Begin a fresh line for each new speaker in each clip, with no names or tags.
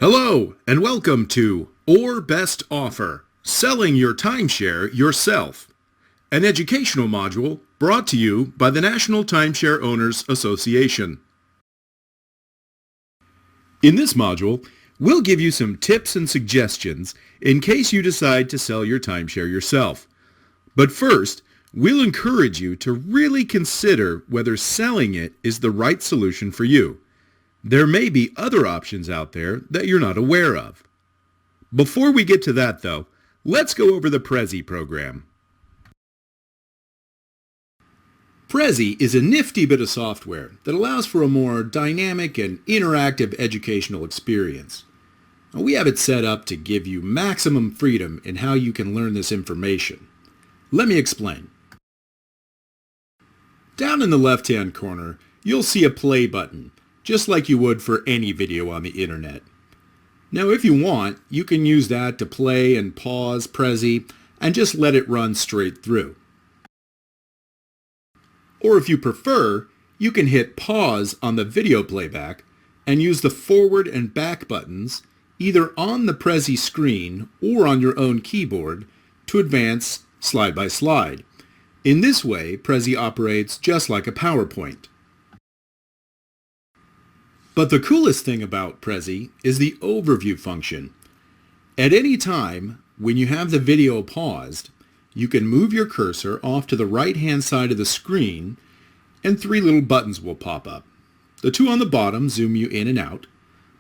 Hello, and welcome to Or Best Offer, Selling Your Timeshare Yourself, an educational module brought to you by the National Timeshare Owners Association. In this module, we'll give you some tips and suggestions in case you decide to sell your timeshare yourself. But first, we'll encourage you to really consider whether selling it is the right solution for you. There may be other options out there that you're not aware of. Before we get to that, though, let's go over the Prezi program. Prezi is a nifty bit of software that allows for a more dynamic and interactive educational experience. We have it set up to give you maximum freedom in how you can learn this information. Let me explain. Down in the left-hand corner, you'll see a play button, just like you would for any video on the internet. Now, if you want, you can use that to play and pause Prezi and just let it run straight through. Or if you prefer, you can hit pause on the video playback and use the forward and back buttons either on the Prezi screen or on your own keyboard to advance slide by slide. In this way, Prezi operates just like a PowerPoint. But the coolest thing about Prezi is the overview function. At any time, when you have the video paused, you can move your cursor off to the right-hand side of the screen and three little buttons will pop up. The two on the bottom zoom you in and out,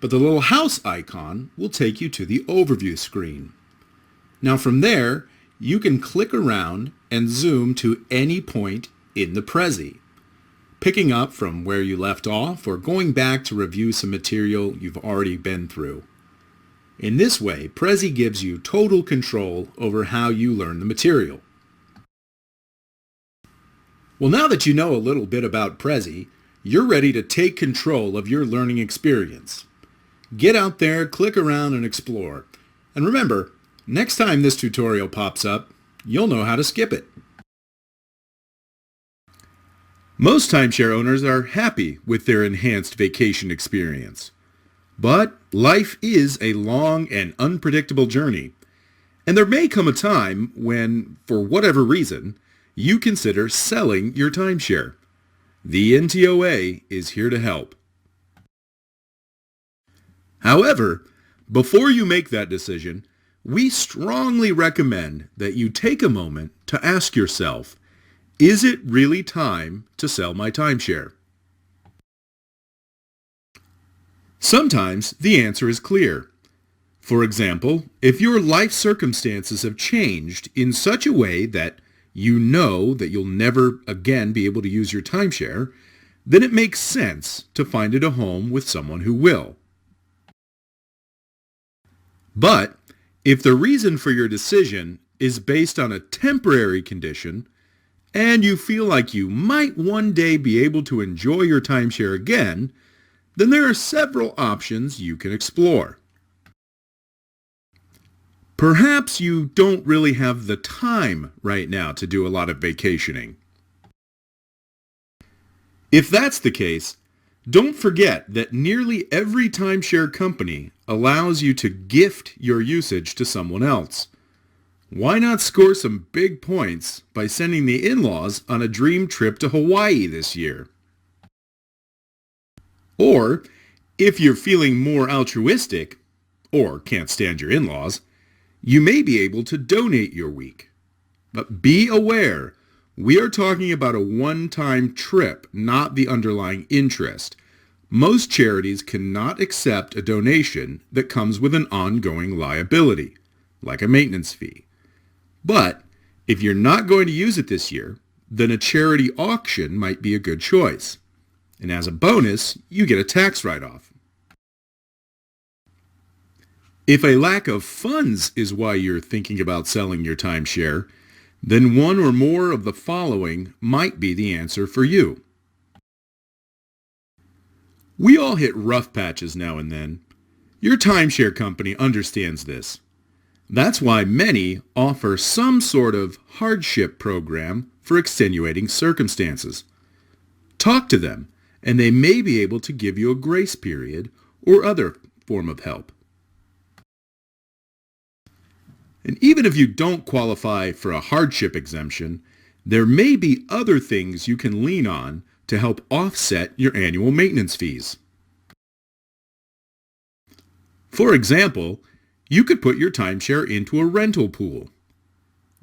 but the little house icon will take you to the overview screen. Now from there, you can click around and zoom to any point in the Prezi, picking up from where you left off or going back to review some material you've already been through. In this way, Prezi gives you total control over how you learn the material. Well, now that you know a little bit about Prezi, you're ready to take control of your learning experience. Get out there, click around, and explore. And remember, next time this tutorial pops up, you'll know how to skip it. Most timeshare owners are happy with their enhanced vacation experience. But life is a long and unpredictable journey, and there may come a time when, for whatever reason, you consider selling your timeshare. The NTOA is here to help. However, before you make that decision, we strongly recommend that you take a moment to ask yourself, is it really time to sell my timeshare? Sometimes the answer is clear. For example, if your life circumstances have changed in such a way that you know that you'll never again be able to use your timeshare, then it makes sense to find it a home with someone who will. But if the reason for your decision is based on a temporary condition, and you feel like you might one day be able to enjoy your timeshare again, then there are several options you can explore. Perhaps you don't really have the time right now to do a lot of vacationing. If that's the case, don't forget that nearly every timeshare company allows you to gift your usage to someone else. Why not score some big points by sending the in-laws on a dream trip to Hawaii this year? Or, if you're feeling more altruistic, or can't stand your in-laws, you may be able to donate your week. But be aware, we are talking about a one-time trip, not the underlying interest. Most charities cannot accept a donation that comes with an ongoing liability, like a maintenance fee. But if you're not going to use it this year, then a charity auction might be a good choice. And as a bonus, you get a tax write-off. If a lack of funds is why you're thinking about selling your timeshare, then one or more of the following might be the answer for you. We all hit rough patches now and then. Your timeshare company understands this. That's why many offer some sort of hardship program for extenuating circumstances. Talk to them, and they may be able to give you a grace period or other form of help. And even if you don't qualify for a hardship exemption, there may be other things you can lean on to help offset your annual maintenance fees. For example, you could put your timeshare into a rental pool.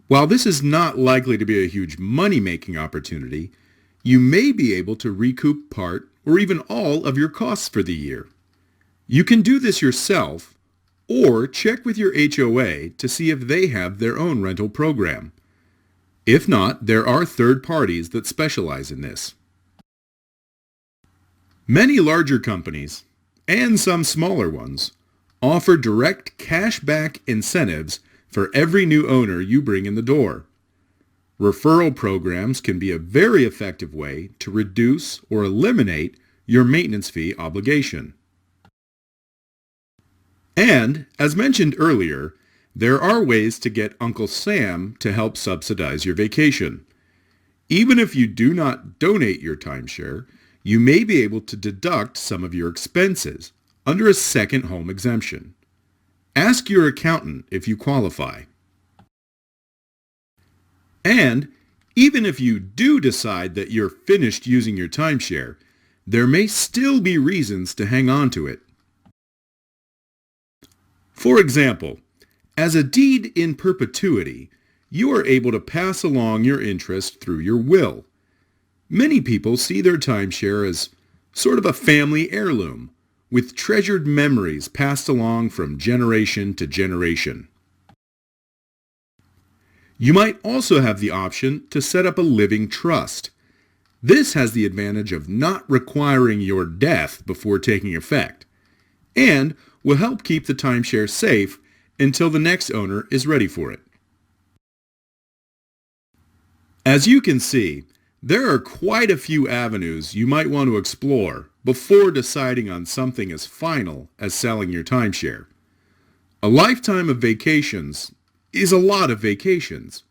While this is not likely to be a huge money-making opportunity, you may be able to recoup part or even all of your costs for the year. You can do this yourself or check with your HOA to see if they have their own rental program. If not, there are third parties that specialize in this. Many larger companies, and some smaller ones, offer direct cash-back incentives for every new owner you bring in the door. Referral programs can be a very effective way to reduce or eliminate your maintenance fee obligation. And, as mentioned earlier, there are ways to get Uncle Sam to help subsidize your vacation. Even if you do not donate your timeshare, you may be able to deduct some of your expenses under a second home exemption. Ask your accountant if you qualify. And even if you do decide that you're finished using your timeshare, there may still be reasons to hang on to it. For example, as a deed in perpetuity, you are able to pass along your interest through your will. Many people see their timeshare as sort of a family heirloom, with treasured memories passed along from generation to generation. You might also have the option to set up a living trust. This has the advantage of not requiring your death before taking effect, and will help keep the timeshare safe until the next owner is ready for it. As you can see, there are quite a few avenues you might want to explore before deciding on something as final as selling your timeshare. A lifetime of vacations is a lot of vacations.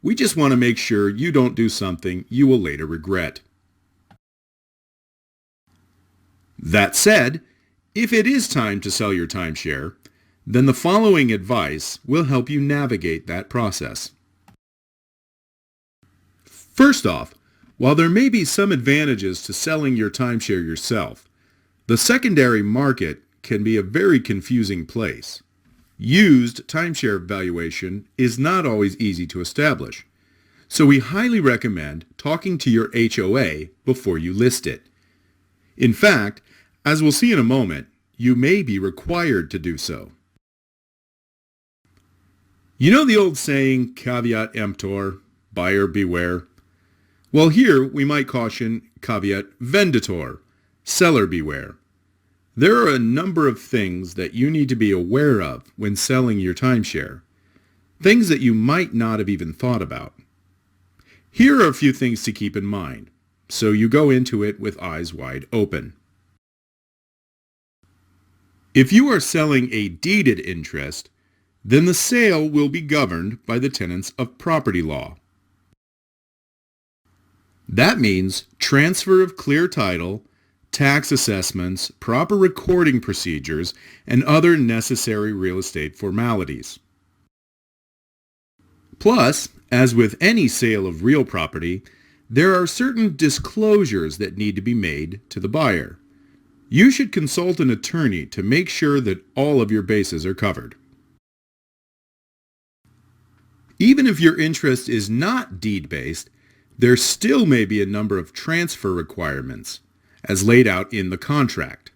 We just want to make sure you don't do something you will later regret. That said, if it is time to sell your timeshare, then the following advice will help you navigate that process. First off, while there may be some advantages to selling your timeshare yourself, the secondary market can be a very confusing place. Used timeshare valuation is not always easy to establish, so we highly recommend talking to your HOA before you list it. In fact, as we'll see in a moment, you may be required to do so. You know the old saying, caveat emptor, buyer beware? Well, here we might caution caveat venditor, seller beware. There are a number of things that you need to be aware of when selling your timeshare, things that you might not have even thought about. Here are a few things to keep in mind, so you go into it with eyes wide open. If you are selling a deeded interest, then the sale will be governed by the tenets of property law. That means transfer of clear title, tax assessments, proper recording procedures, and other necessary real estate formalities. Plus, as with any sale of real property, there are certain disclosures that need to be made to the buyer. You should consult an attorney to make sure that all of your bases are covered. Even if your interest is not deed-based, there still may be a number of transfer requirements, as laid out in the contract.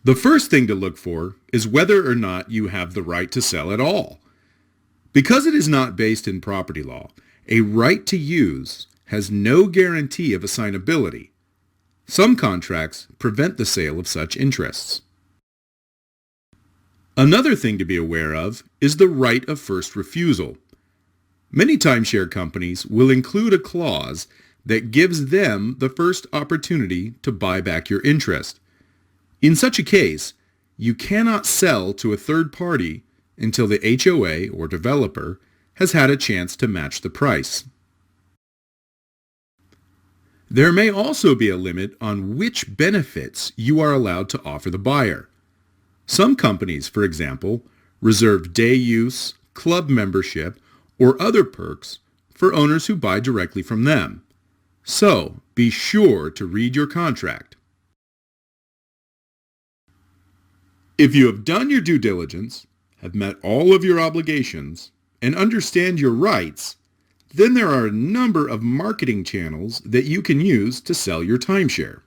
The first thing to look for is whether or not you have the right to sell at all. Because it is not based in property law, a right to use has no guarantee of assignability. Some contracts prevent the sale of such interests. Another thing to be aware of is the right of first refusal. Many timeshare companies will include a clause that gives them the first opportunity to buy back your interest. In such a case, you cannot sell to a third party until the HOA or developer has had a chance to match the price. There may also be a limit on which benefits you are allowed to offer the buyer. Some companies, for example, reserved day use, club membership, or other perks for owners who buy directly from them. So, be sure to read your contract. If you have done your due diligence, have met all of your obligations, and understand your rights, then there are a number of marketing channels that you can use to sell your timeshare.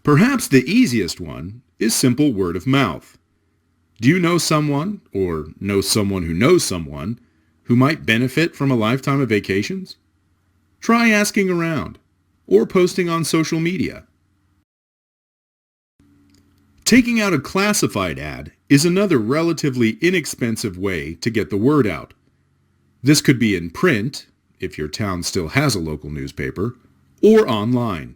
Perhaps the easiest one is simple word of mouth. Do you know someone, or know someone who might benefit from a lifetime of vacations? Try asking around, or posting on social media. Taking out a classified ad is another relatively inexpensive way to get the word out. This could be in print, if your town still has a local newspaper, or online.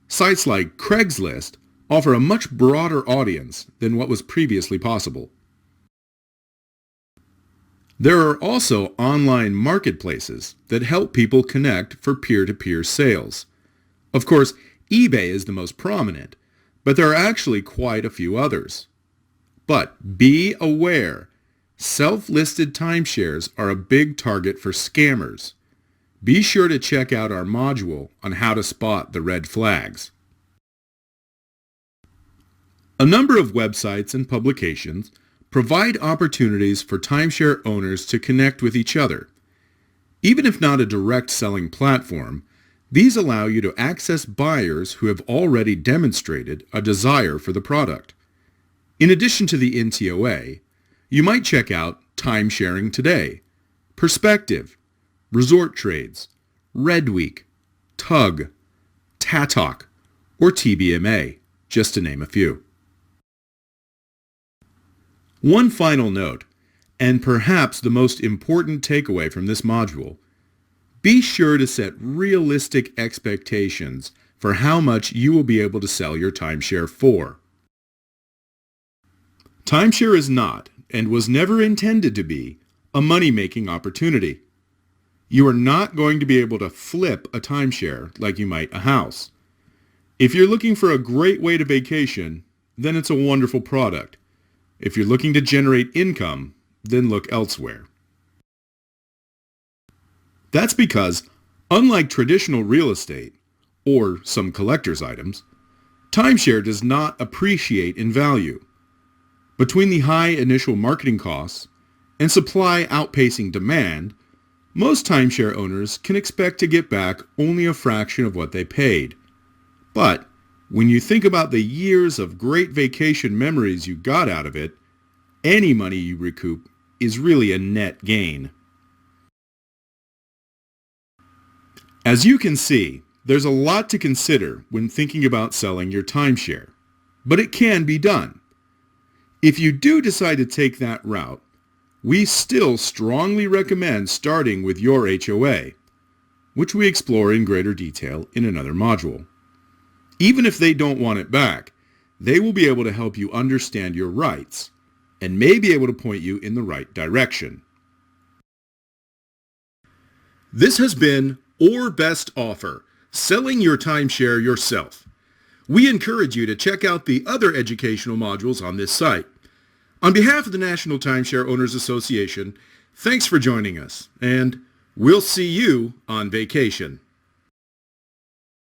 Sites like Craigslist offer a much broader audience than what was previously possible. There are also online marketplaces that help people connect for peer-to-peer sales. Of course, eBay is the most prominent, but there are actually quite a few others. But be aware, self-listed timeshares are a big target for scammers. Be sure to check out our module on how to spot the red flags. A number of websites and publications provide opportunities for timeshare owners to connect with each other. Even if not a direct selling platform, these allow you to access buyers who have already demonstrated a desire for the product. In addition to the NTOA, you might check out Timesharing Today, Perspective, Resort Trades, Red Week, Tug, Tatalk, or TBMA, just to name a few. One final note, and perhaps the most important takeaway from this module, be sure to set realistic expectations for how much you will be able to sell your timeshare for. Timeshare is not, and was never intended to be, a money-making opportunity. You are not going to be able to flip a timeshare like you might a house. If you're looking for a great way to vacation, then it's a wonderful product. If you're looking to generate income, then look elsewhere. That's because, unlike traditional real estate, or some collector's items, timeshare does not appreciate in value. Between the high initial marketing costs and supply outpacing demand, most timeshare owners can expect to get back only a fraction of what they paid. But when you think about the years of great vacation memories you got out of it, any money you recoup is really a net gain. As you can see, there's a lot to consider when thinking about selling your timeshare, but it can be done. If you do decide to take that route, we still strongly recommend starting with your HOA, which we explore in greater detail in another module. Even if they don't want it back, they will be able to help you understand your rights and may be able to point you in the right direction. This has been Or Best Offer, Selling Your Timeshare Yourself. We encourage you to check out the other educational modules on this site. On behalf of the National Timeshare Owners Association, thanks for joining us, and we'll see you on vacation.